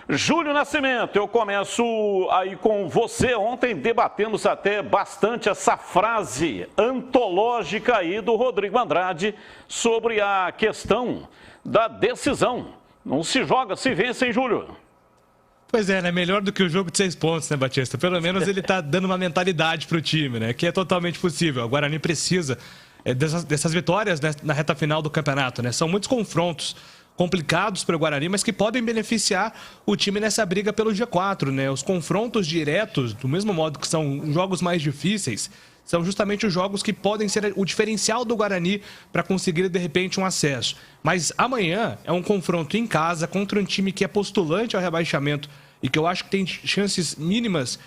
Júlio Nascimento, eu começo aí com você. Ontem debatemos até bastante essa frase antológica aí do Rodrigo Andrade sobre a questão da decisão. Não se joga, se vence, hein, Júlio? Pois é, né? Melhor do que o jogo de 6 pontos, né, Batista? Pelo menos ele tá dando uma mentalidade pro time, né? Que é totalmente possível. O Guarani precisa dessas vitórias, né, na reta final do campeonato, né? São muitos confrontos complicados para o Guarani, mas que podem beneficiar o time nessa briga pelo G4, né? Os confrontos diretos, do mesmo modo que são jogos mais difíceis, são justamente os jogos que podem ser o diferencial do Guarani para conseguir, de repente, um acesso. Mas amanhã é um confronto em casa contra um time que é postulante ao rebaixamento e que eu acho que tem chances mínimas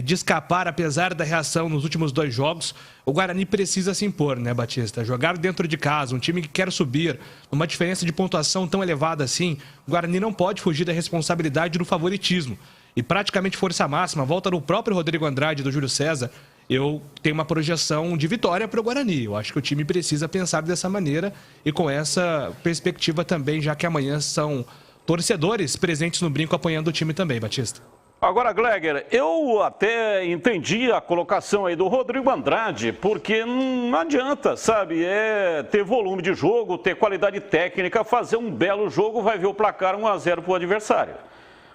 de escapar, apesar da reação nos últimos 2 jogos. O Guarani precisa se impor, né, Batista? Jogar dentro de casa, um time que quer subir, numa diferença de pontuação tão elevada assim, o Guarani não pode fugir da responsabilidade do favoritismo. E praticamente força máxima, volta do próprio Rodrigo Andrade e do Júlio César, eu tenho uma projeção de vitória para o Guarani. Eu acho que o time precisa pensar dessa maneira e com essa perspectiva também, já que amanhã são torcedores presentes no brinco apoiando o time também, Batista. Agora, Gleger, eu até entendi a colocação aí do Rodrigo Andrade, porque não adianta, sabe, ter volume de jogo, ter qualidade técnica, fazer um belo jogo, vai ver o placar 1-0 para o adversário.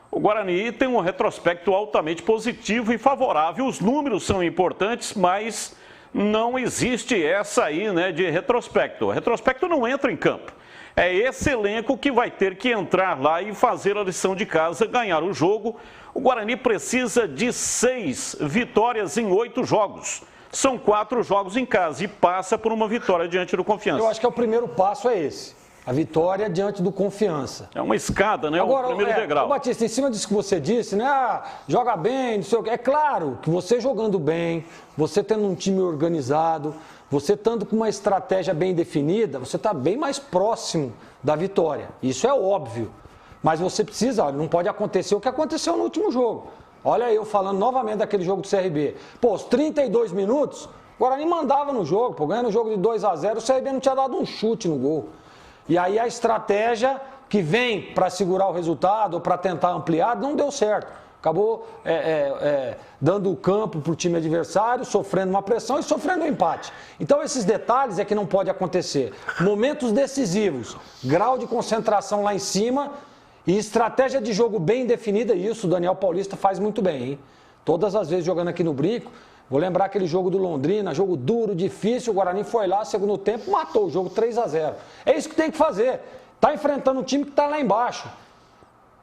O Guarani tem um retrospecto altamente positivo e favorável, os números são importantes, mas não existe essa aí, né, de retrospecto. O retrospecto não entra em campo. É esse elenco que vai ter que entrar lá e fazer a lição de casa, ganhar o jogo. O Guarani precisa de 6 vitórias em 8 jogos. São 4 jogos em casa e passa por uma vitória diante do Confiança. Eu acho que o primeiro passo é esse. A vitória diante do Confiança. É uma escada, né? Agora, o primeiro degrau. Batista, em cima disso que você disse, né? Joga bem, não sei o quê. É claro que você jogando bem, você tendo um time organizado, você estando com uma estratégia bem definida, você está bem mais próximo da vitória. Isso é óbvio. Mas você precisa, olha, não pode acontecer o que aconteceu no último jogo. Olha eu falando novamente daquele jogo do CRB. Pô, os 32 minutos, o Guarani mandava no jogo, pô, ganhando o jogo de 2-0, o CRB não tinha dado um chute no gol. E aí a estratégia que vem para segurar o resultado ou para tentar ampliar não deu certo. Acabou dando o campo para o time adversário, sofrendo uma pressão e sofrendo um empate. Então esses detalhes é que não pode acontecer. Momentos decisivos, grau de concentração lá em cima e estratégia de jogo bem definida. E isso o Daniel Paulista faz muito bem, hein? Todas as vezes jogando aqui no Brinco. Vou lembrar aquele jogo do Londrina, jogo duro, difícil, o Guarani foi lá, segundo tempo, matou o jogo 3-0. É isso que tem que fazer. Está enfrentando um time que está lá embaixo.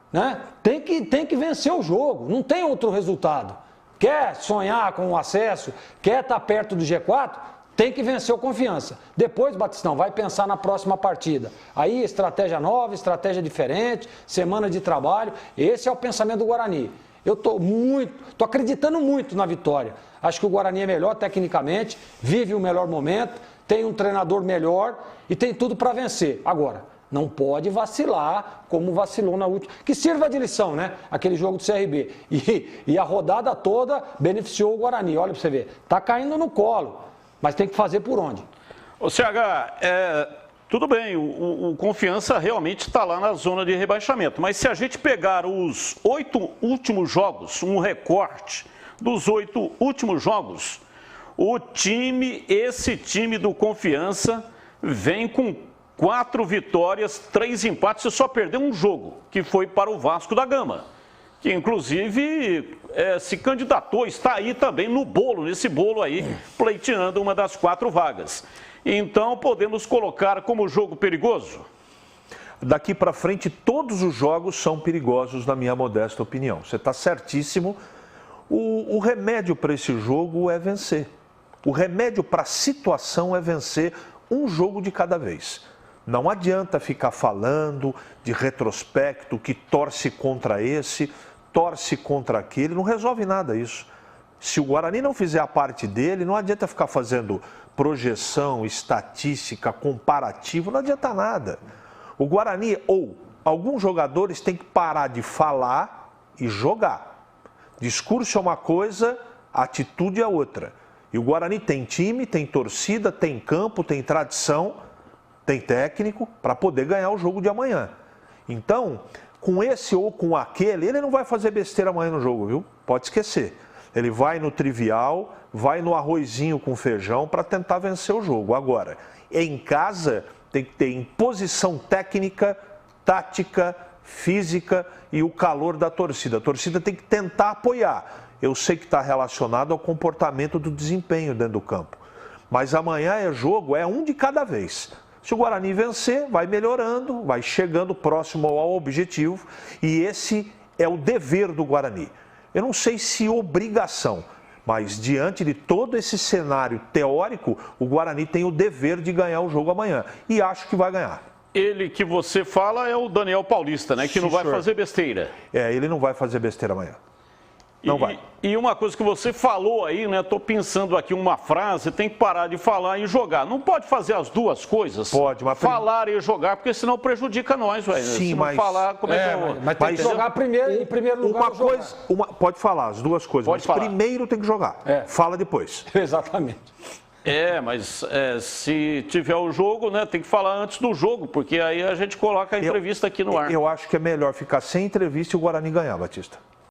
Né? Tem que vencer o jogo, não tem outro resultado. Quer sonhar com o acesso, quer estar perto do G4, tem que vencer o Confiança. Depois, Batistão, vai pensar na próxima partida. Aí, estratégia nova, estratégia diferente, semana de trabalho. Esse é o pensamento do Guarani. Eu estou acreditando muito na vitória. Acho que o Guarani é melhor tecnicamente, vive o melhor momento, tem um treinador melhor e tem tudo para vencer. Agora, não pode vacilar como vacilou na última. Que sirva de lição, né? Aquele jogo do CRB. E a rodada toda beneficiou o Guarani. Olha para você ver. Tá caindo no colo, mas tem que fazer por onde? Ô, CH, tudo bem, o Confiança realmente está lá na zona de rebaixamento. Mas se a gente pegar os 8 últimos jogos, um recorte dos 8 últimos jogos, esse time do Confiança vem com 4 vitórias, 3 empates e só perdeu um jogo, que foi para o Vasco da Gama, que inclusive se candidatou, está aí também no bolo, nesse bolo aí, pleiteando uma das 4 vagas. Então podemos colocar como jogo perigoso? Daqui para frente todos os jogos são perigosos, na minha modesta opinião. Você está certíssimo. O remédio para esse jogo é vencer. O remédio para a situação é vencer um jogo de cada vez. Não adianta ficar falando de retrospecto, que torce contra esse, torce contra aquele, não resolve nada isso. Se o Guarani não fizer a parte dele, não adianta ficar fazendo projeção, estatística, comparativo, não adianta nada. O Guarani ou alguns jogadores têm que parar de falar e jogar. Discurso é uma coisa, atitude é outra. E o Guarani tem time, tem torcida, tem campo, tem tradição, tem técnico para poder ganhar o jogo de amanhã. Então, com esse ou com aquele, ele não vai fazer besteira amanhã no jogo, viu? Pode esquecer. Ele vai no trivial, vai no arrozinho com feijão para tentar vencer o jogo. Agora, em casa, tem que ter imposição técnica, tática, física e o calor da torcida. A torcida tem que tentar apoiar. Eu sei que está relacionado ao comportamento do desempenho dentro do campo. Mas amanhã é jogo, é um de cada vez. Se o Guarani vencer, vai melhorando, vai chegando próximo ao objetivo. E esse é o dever do Guarani. Eu não sei se obrigação, mas diante de todo esse cenário teórico, o Guarani tem o dever de ganhar o jogo amanhã. E acho que vai ganhar. Ele que você fala é o Daniel Paulista, né? Que não vai fazer besteira. Ele não vai fazer besteira amanhã. Não vai. E uma coisa que você falou aí, né? Estou pensando aqui uma frase, tem que parar de falar e jogar. Não pode fazer as duas coisas? Pode, mas... Falar e jogar, porque senão prejudica nós, velho. Sim, se mas... não falar, como é que eu... Mas tem que jogar primeiro, em primeiro lugar. Pode falar as duas coisas, Pode mas falar. Primeiro tem que jogar. Fala depois. Exatamente. Mas se tiver o jogo, né, tem que falar antes do jogo, porque aí a gente coloca a entrevista aqui no ar. Eu acho que é melhor ficar sem entrevista e o Guarani ganhar, Batista.